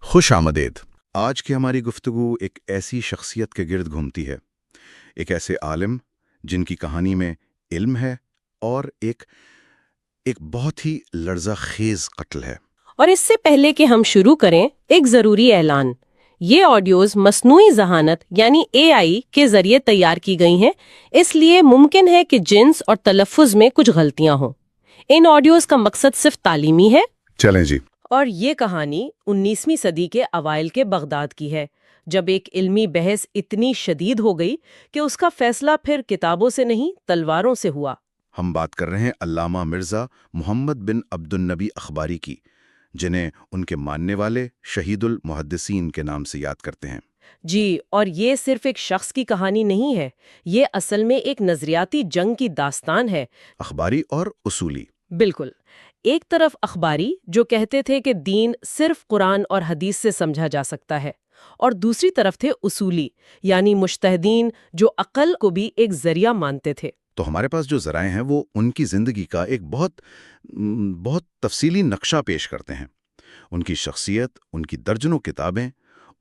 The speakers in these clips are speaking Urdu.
خوش آمدید۔ آج کی ہماری گفتگو ایک ایسی شخصیت کے گرد گھومتی ہے، ایک ایسے عالم جن کی کہانی میں علم ہے اور ایک بہت ہی لرزہ خیز قتل ہے۔ اور اس سے پہلے کہ ہم شروع کریں، ایک ضروری اعلان۔ یہ آڈیوز مصنوعی ذہانت یعنی AI کے ذریعے تیار کی گئی ہیں، اس لیے ممکن ہے کہ جنس اور تلفظ میں کچھ غلطیاں ہوں۔ ان آڈیوز کا مقصد صرف تعلیمی ہے۔ چلیں جی۔ اور یہ کہانی 19ویں صدی کے اوائل کے بغداد کی ہے، جب ایک علمی بحث اتنی شدید ہو گئی کہ اس کا فیصلہ پھر کتابوں سے نہیں تلواروں سے ہوا۔ ہم بات کر رہے ہیں علامہ مرزا محمد بن عبد النبی اخباری کی، جنہیں ان کے ماننے والے شہید المحدثین کے نام سے یاد کرتے ہیں۔ جی، اور یہ صرف ایک شخص کی کہانی نہیں ہے، یہ اصل میں ایک نظریاتی جنگ کی داستان ہے۔ اخباری اور اصولی۔ بالکل، ایک طرف اخباری جو کہتے تھے کہ دین صرف قرآن اور حدیث سے سمجھا جا سکتا ہے، اور دوسری طرف تھے اصولی یعنی مجتہدین جو عقل کو بھی ایک ذریعہ مانتے تھے۔ تو ہمارے پاس جو ذرائع ہیں وہ ان کی زندگی کا ایک بہت تفصیلی نقشہ پیش کرتے ہیں۔ ان کی شخصیت، ان کی درجنوں کتابیں،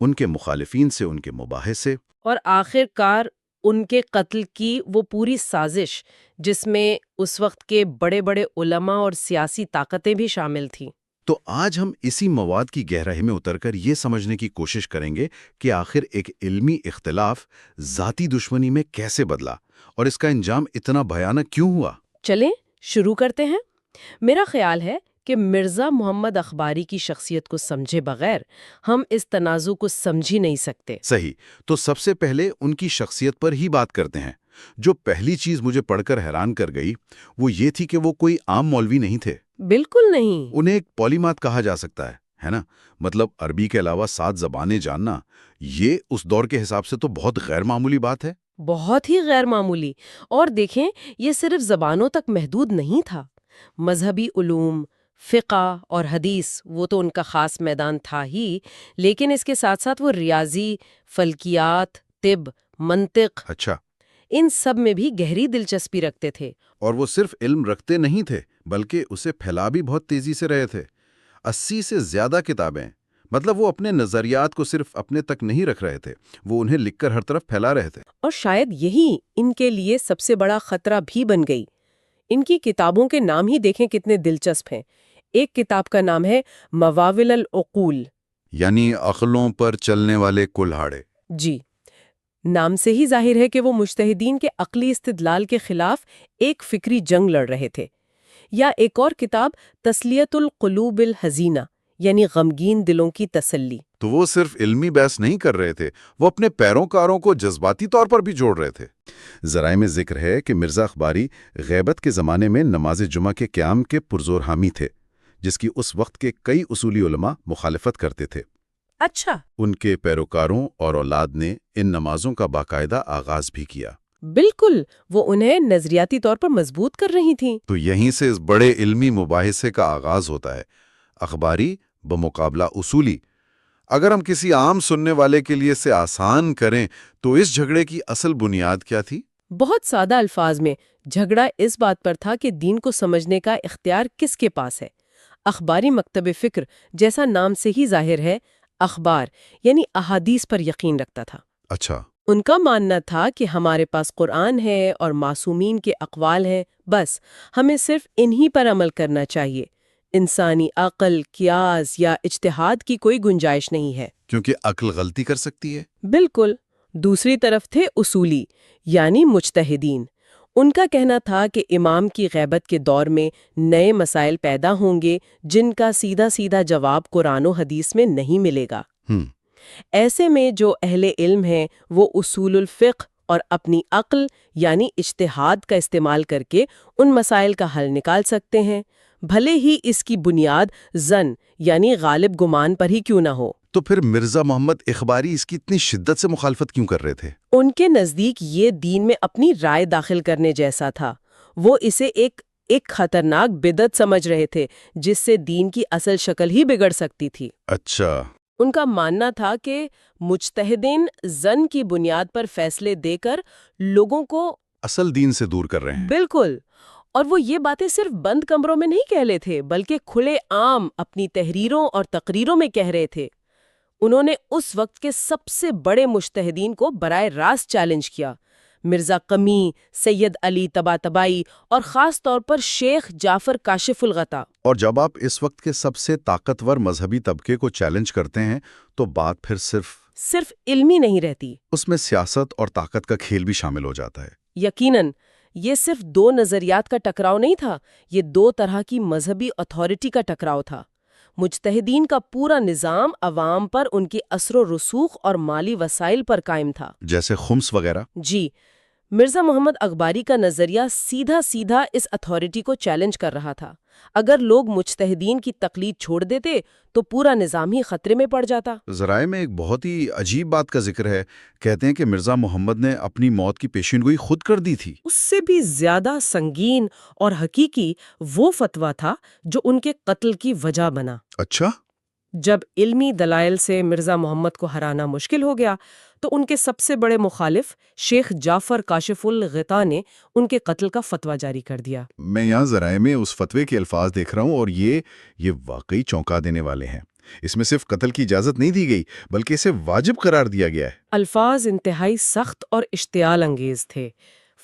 ان کے مخالفین سے ان کے مباحثے، اور آخر کار ان کے قتل کی وہ پوری سازش جس میں اس وقت کے بڑے بڑے علماء اور سیاسی طاقتیں بھی شامل تھیں۔ تو آج ہم اسی مواد کی گہرائی میں اتر کر یہ سمجھنے کی کوشش کریں گے کہ آخر ایک علمی اختلاف ذاتی دشمنی میں کیسے بدلا اور اس کا انجام اتنا بھیانک کیوں ہوا۔ چلیں شروع کرتے ہیں۔ میرا خیال ہے کہ مرزا محمد اخباری کی شخصیت کو سمجھے بغیر ہم اس تنازع کو سمجھ ہی نہیں سکتے۔ صحیح، تو سب سے پہلے ان کی شخصیت پر ہی بات کرتے ہیں۔ جو پہلی چیز مجھے پڑھ کر حیران کر گئی وہ یہ تھی کہ وہ کوئی عام مولوی نہیں تھے۔ بالکل نہیں۔ انہیں ایک پولیمات کہا جا سکتا ہے نا؟ مطلب عربی کے علاوہ 7 زبانیں جاننا، یہ اس دور کے حساب سے تو بہت غیر معمولی بات ہے۔ بہت ہی غیر معمولی۔ اور دیکھیں، یہ صرف زبانوں تک محدود نہیں تھا۔ مذہبی علوم، فقہ اور حدیث وہ تو ان کا خاص میدان تھا ہی، لیکن اس کے ساتھ ساتھ وہ ریاضی، فلکیات، طب، منطق، اچھا، ان سب میں بھی گہری دلچسپی رکھتے تھے۔ اور وہ صرف علم رکھتے نہیں تھے بلکہ اسے پھیلا بھی بہت تیزی سے رہے تھے۔ 80 سے زیادہ کتابیں، مطلب وہ اپنے نظریات کو صرف اپنے تک نہیں رکھ رہے تھے، وہ انہیں لکھ کر ہر طرف پھیلا رہے تھے۔ اور شاید یہی ان کے لیے سب سے بڑا خطرہ بھی بن گئی۔ ان کی کتابوں کے نام ہی دیکھیں کتنے دلچسپ ہیں۔ ایک کتاب کا نام ہے مواول العقول، یعنی عقلوں پر چلنے والے کلہاڑے۔ جی، نام سے ہی ظاہر ہے کہ وہ مجتہدین کے عقلی استدلال کے خلاف ایک فکری جنگ لڑ رہے تھے۔ یا ایک اور کتاب تسلیت القلوب الحزینہ، یعنی غمگین دلوں کی تسلی۔ تو وہ صرف علمی بحث نہیں کر رہے تھے، وہ اپنے پیروکاروں کو جذباتی طور پر بھی جوڑ رہے تھے۔ ذرائع میں ذکر ہے کہ مرزا اخباری غیبت کے زمانے میں نماز جمعہ کے قیام کے پرزور حامی تھے، جس کی اس وقت کے کئی اصولی علماء مخالفت کرتے تھے۔ اچھا، ان کے پیروکاروں اور اولاد نے ان نمازوں کا باقاعدہ آغاز بھی کیا۔ بالکل، وہ انہیں نظریاتی طور پر مضبوط کر رہی تھیں۔ تو یہیں سے اس بڑے علمی مباحثے کا آغاز ہوتا ہے، اخباری بمقابلہ اصولی۔ اگر ہم کسی عام سننے والے کے لیے اسے آسان کریں تو اس جھگڑے کی اصل بنیاد کیا تھی؟ بہت سادہ الفاظ میں جھگڑا اس بات پر تھا کہ دین کو سمجھنے کا اختیار کس کے پاس ہے۔ اخباری مکتب فکر، جیسا نام سے ہی ظاہر ہے، اخبار یعنی احادیث پر یقین رکھتا تھا۔ اچھا، ان کا ماننا تھا کہ ہمارے پاس قرآن ہے اور معصومین کے اقوال ہیں، بس ہمیں صرف انہی پر عمل کرنا چاہیے۔ انسانی عقل، قیاس یا اجتہاد کی کوئی گنجائش نہیں ہے، کیونکہ عقل غلطی کر سکتی ہے۔ بالکل۔ دوسری طرف تھے اصولی یعنی مجتہدین۔ ان کا کہنا تھا کہ امام کی غیبت کے دور میں نئے مسائل پیدا ہوں گے جن کا سیدھا سیدھا جواب قرآن و حدیث میں نہیں ملے گا۔ ایسے میں جو اہل علم ہیں وہ اصول الفقہ اور اپنی عقل یعنی اجتہاد کا استعمال کر کے ان مسائل کا حل نکال سکتے ہیں، بھلے ہی اس کی بنیاد ظن یعنی غالب گمان پر ہی کیوں نہ ہو۔ تو پھر مرزا محمد اخباری اس کی اتنی شدت سے مخالفت کیوں کر رہے تھے؟ ان کے نزدیک یہ دین میں اپنی رائے داخل کرنے جیسا تھا۔ وہ اسے ایک خطرناک بدعت سمجھ رہے تھے جس سے دین کی اصل شکل ہی بگڑ سکتی تھی۔ اچھا، ان کا ماننا تھا کہ مجتہدین ظن کی بنیاد پر فیصلے دے کر لوگوں کو اصل دین سے دور کر رہے ہیں۔ بالکل، اور وہ یہ باتیں صرف بند کمروں میں نہیں کہہ رہے تھے بلکہ کھلے عام اپنی تحریروں اور تقریروں میں کہہ رہے تھے۔ انہوں نے اس وقت کے سب سے بڑے مجتہدین کو براہ راست چیلنج کیا، مرزا قمی، سید علی طباطبائی اور خاص طور پر شیخ جعفر کاشف الغطا۔ اور جب آپ اس وقت کے سب سے طاقتور مذہبی طبقے کو چیلنج کرتے ہیں تو بات پھر صرف علمی نہیں رہتی، اس میں سیاست اور طاقت کا کھیل بھی شامل ہو جاتا ہے۔ یقیناً یہ صرف دو نظریات کا ٹکراؤ نہیں تھا، یہ دو طرح کی مذہبی اتھارٹی کا ٹکراؤ تھا۔ مجتہدین کا پورا نظام عوام پر ان کے اثر و رسوخ اور مالی وسائل پر قائم تھا، جیسے خمس وغیرہ۔ جی، مرزا محمد اخباری کا نظریہ سیدھا سیدھا اس اتھارٹی کو چیلنج کر رہا تھا۔ اگر لوگ مجتہدین کی تقلید چھوڑ دیتے تو پورا نظام ہی خطرے میں پڑ جاتا۔ ذرائع میں ایک بہت ہی عجیب بات کا ذکر ہے، کہتے ہیں کہ مرزا محمد نے اپنی موت کی پیشین گوئی خود کر دی تھی۔ اس سے بھی زیادہ سنگین اور حقیقی وہ فتویٰ تھا جو ان کے قتل کی وجہ بنا۔ اچھا؟ جب علمی دلائل سے مرزا محمد کو ہرانا مشکل ہو گیا تو ان کے سب سے بڑے مخالف شیخ جعفر کاشف الغطا نے ان کے قتل کا فتویٰ جاری کر دیا۔ میں یہاں ذرائع میں اس فتوے کے الفاظ دیکھ رہا ہوں اور یہ واقعی چونکا دینے والے ہیں۔ اس میں صرف قتل کی اجازت نہیں دی گئی بلکہ اسے واجب قرار دیا گیا ہے۔ الفاظ انتہائی سخت اور اشتعال انگیز تھے۔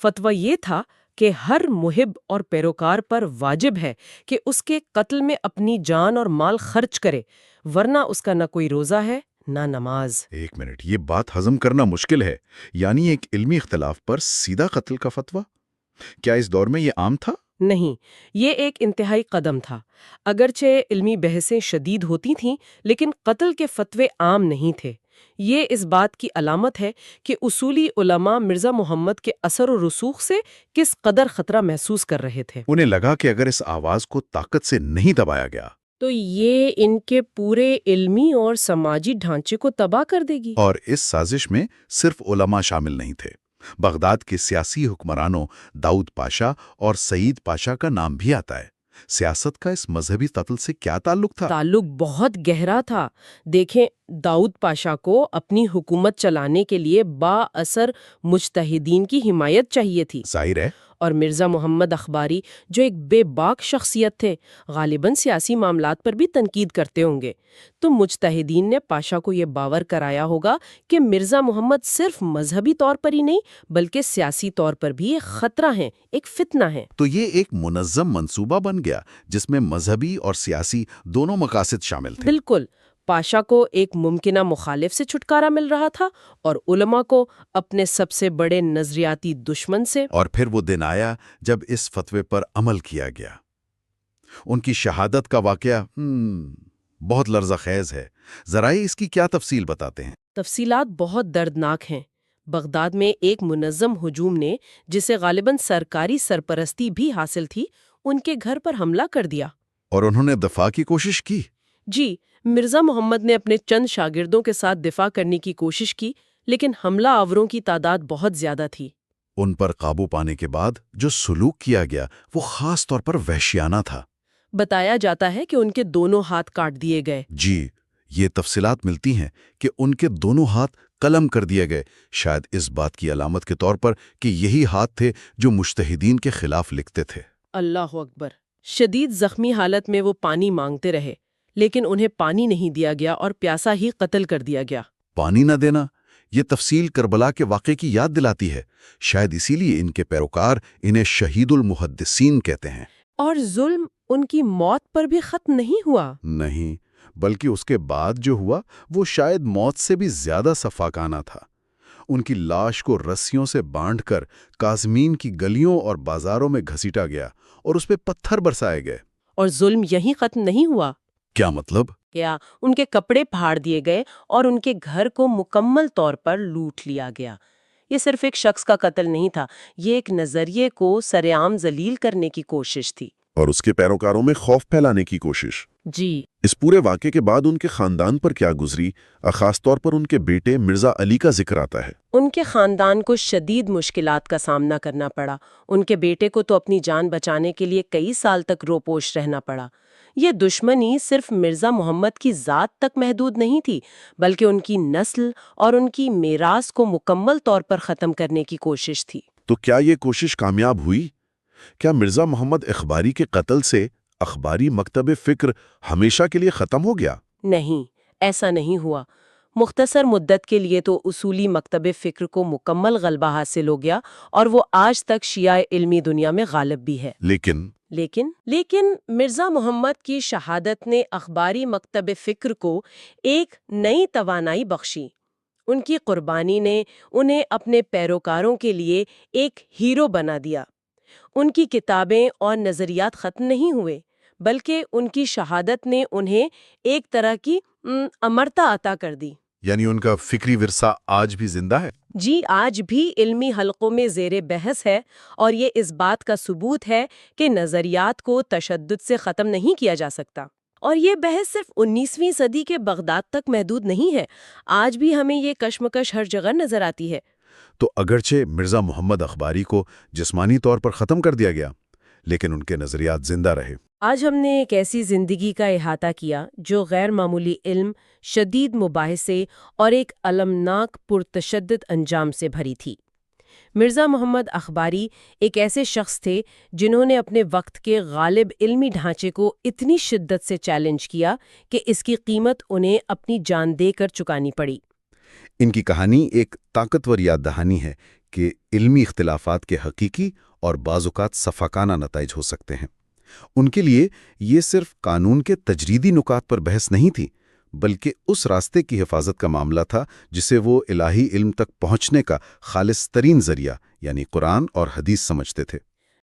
فتویٰ یہ تھا کہ ہر محب اور پیروکار پر واجب ہے کہ اس کے قتل میں اپنی جان اور مال خرچ کرے، ورنہ اس کا نہ کوئی روزہ ہے نہ نماز۔ ایک منٹ، یہ بات ہضم کرنا مشکل ہے، یعنی ایک علمی اختلاف پر سیدھا قتل کا فتویٰ؟ کیا اس دور میں یہ عام تھا؟ نہیں، یہ ایک انتہائی قدم تھا۔ اگرچہ علمی بحثیں شدید ہوتی تھیں لیکن قتل کے فتوے عام نہیں تھے۔ یہ اس بات کی علامت ہے کہ اصولی علماء مرزا محمد کے اثر و رسوخ سے کس قدر خطرہ محسوس کر رہے تھے۔ انہیں لگا کہ اگر اس آواز کو طاقت سے نہیں دبایا گیا تو یہ ان کے پورے علمی اور سماجی ڈھانچے کو تباہ کر دے گی۔ اور اس سازش میں صرف علماء شامل نہیں تھے۔ بغداد کے سیاسی حکمرانوں داؤد پاشا اور سعید پاشا کا نام بھی آتا ہے۔ سیاست کا اس مذہبی قتل سے کیا تعلق تھا؟ تعلق بہت گہرا تھا۔ دیکھیں، داؤد پاشا کو اپنی حکومت چلانے کے لیے با اثر مجتہدین کی حمایت چاہیے تھی، ظاہر ہے۔ اور مرزا محمد اخباری جو ایک بے باک شخصیت تھے، غالباً سیاسی معاملات پر بھی تنقید کرتے ہوں گے۔ تو مجتہدین نے پاشا کو یہ باور کرایا ہوگا کہ مرزا محمد صرف مذہبی طور پر ہی نہیں بلکہ سیاسی طور پر بھی ایک خطرہ ہیں، ایک فتنہ ہیں۔ تو یہ ایک منظم منصوبہ بن گیا جس میں مذہبی اور سیاسی دونوں مقاصد شامل تھے۔ بالکل، پاشا کو ایک ممکنہ مخالف سے چھٹکارا مل رہا تھا اور علماء کو اپنے سب سے بڑے نظریاتی دشمن سے۔ اور پھر وہ دن آیا جب اس فتوے پر عمل کیا گیا۔ ان کی شہادت کا واقعہ بہت لرزہ خیز ہے۔ ذرائع اس کی کیا تفصیل بتاتے ہیں؟ تفصیلات بہت دردناک ہیں۔ بغداد میں ایک منظم ہجوم نے، جسے غالباً سرکاری سرپرستی بھی حاصل تھی، ان کے گھر پر حملہ کر دیا۔ اور انہوں نے دفاع کی کوشش کی؟ جی، مرزا محمد نے اپنے چند شاگردوں کے ساتھ دفاع کرنے کی کوشش کی، لیکن حملہ آوروں کی تعداد بہت زیادہ تھی۔ ان پر قابو پانے کے بعد جو سلوک کیا گیا وہ خاص طور پر وحشیانہ تھا۔ بتایا جاتا ہے کہ ان کے دونوں ہاتھ کاٹ دیے گئے۔ جی، یہ تفصیلات ملتی ہیں کہ ان کے دونوں ہاتھ قلم کر دیے گئے، شاید اس بات کی علامت کے طور پر کہ یہی ہاتھ تھے جو مجتہدین کے خلاف لکھتے تھے۔ اللہ اکبر! شدید زخمی حالت میں وہ پانی مانگتے رہے، لیکن انہیں پانی نہیں دیا گیا اور پیاسا ہی قتل کر دیا گیا۔ پانی نہ دینا، یہ تفصیل کربلا کے واقعے کی یاد دلاتی ہے۔ شاید اسی لیے ان کے پیروکار انہیں شہید المحدثین کہتے ہیں۔ اور ظلم ان کی موت پر بھی ختم نہیں ہوا۔ نہیں، بلکہ اس کے بعد جو ہوا وہ شاید موت سے بھی زیادہ سفاکانہ تھا۔ ان کی لاش کو رسیوں سے باندھ کر کاظمین کی گلیوں اور بازاروں میں گھسیٹا گیا اور اس پہ پتھر برسائے گئے۔ اور ظلم یہیں ختم نہیں ہوا۔ کیا مطلب؟ کیا ان کے کپڑے پھاڑ دیے گئے اور ان کے گھر کو مکمل طور پر لوٹ لیا گیا۔ یہ صرف ایک شخص کا قتل نہیں تھا، یہ ایک نظریے کو سرعام ذلیل کرنے کی کوشش تھی۔ اور اس کے پیروکاروں میں خوف پھیلانے کی کوشش۔ جی، اس پورے واقعے کے بعد ان کے خاندان پر کیا گزری، خاص طور پر ان کے بیٹے مرزا علی کا ذکر آتا ہے۔ ان کے خاندان کو شدید مشکلات کا سامنا کرنا پڑا۔ ان کے بیٹے کو تو اپنی جان بچانے کے لیے کئی سال تک روپوش رہنا پڑا۔ یہ دشمنی صرف مرزا محمد کی ذات تک محدود نہیں تھی، بلکہ ان کی نسل اور ان کی میراث کو مکمل طور پر ختم کرنے کی کوشش تھی۔ تو کیا یہ کوشش کامیاب ہوئی؟ کیا مرزا محمد اخباری کے قتل سے اخباری مکتب فکر ہمیشہ کے لیے ختم ہو گیا؟ نہیں، ایسا نہیں ہوا۔ مختصر مدت کے لیے تو اصولی مکتب فکر کو مکمل غلبہ حاصل ہو گیا اور وہ آج تک شیعہ علمی دنیا میں غالب بھی ہے۔ لیکن مرزا محمد کی شہادت نے اخباری مکتب فکر کو ایک نئی توانائی بخشی۔ ان کی قربانی نے انہیں اپنے پیروکاروں کے لیے ایک ہیرو بنا دیا۔ ان کی کتابیں اور نظریات ختم نہیں ہوئے، بلکہ ان کی شہادت نے انہیں ایک طرح کی امرتا عطا کر دی۔ یعنی ان کا فکری ورثہ آج بھی زندہ ہے؟ جی، آج بھی علمی حلقوں میں زیر بحث ہے، اور یہ اس بات کا ثبوت ہے کہ نظریات کو تشدد سے ختم نہیں کیا جا سکتا۔ اور یہ بحث صرف 19ویں صدی کے بغداد تک محدود نہیں ہے، آج بھی ہمیں یہ کشمکش ہر جگہ نظر آتی ہے۔ تو اگرچہ مرزا محمد اخباری کو جسمانی طور پر ختم کر دیا گیا، لیکن ان کے نظریات زندہ رہے۔ آج ہم نے ایک ایسی زندگی کا احاطہ کیا جو غیر معمولی علم، شدید مباحثے اور ایک المناک پرتشدد انجام سے بھری تھی۔ مرزا محمد اخباری ایک ایسے شخص تھے جنہوں نے اپنے وقت کے غالب علمی ڈھانچے کو اتنی شدت سے چیلنج کیا کہ اس کی قیمت انہیں اپنی جان دے کر چکانی پڑی۔ ان کی کہانی ایک طاقتور یاد دہانی ہے کہ علمی اختلافات کے حقیقی اور بعض اوقات صفاقانہ نتائج ہو سکتے ہیں۔ ان کے لیے یہ صرف قانون کے تجریدی نکات پر بحث نہیں تھی، بلکہ اس راستے کی حفاظت کا معاملہ تھا جسے وہ الہی علم تک پہنچنے کا خالص ترین ذریعہ یعنی قرآن اور حدیث سمجھتے تھے۔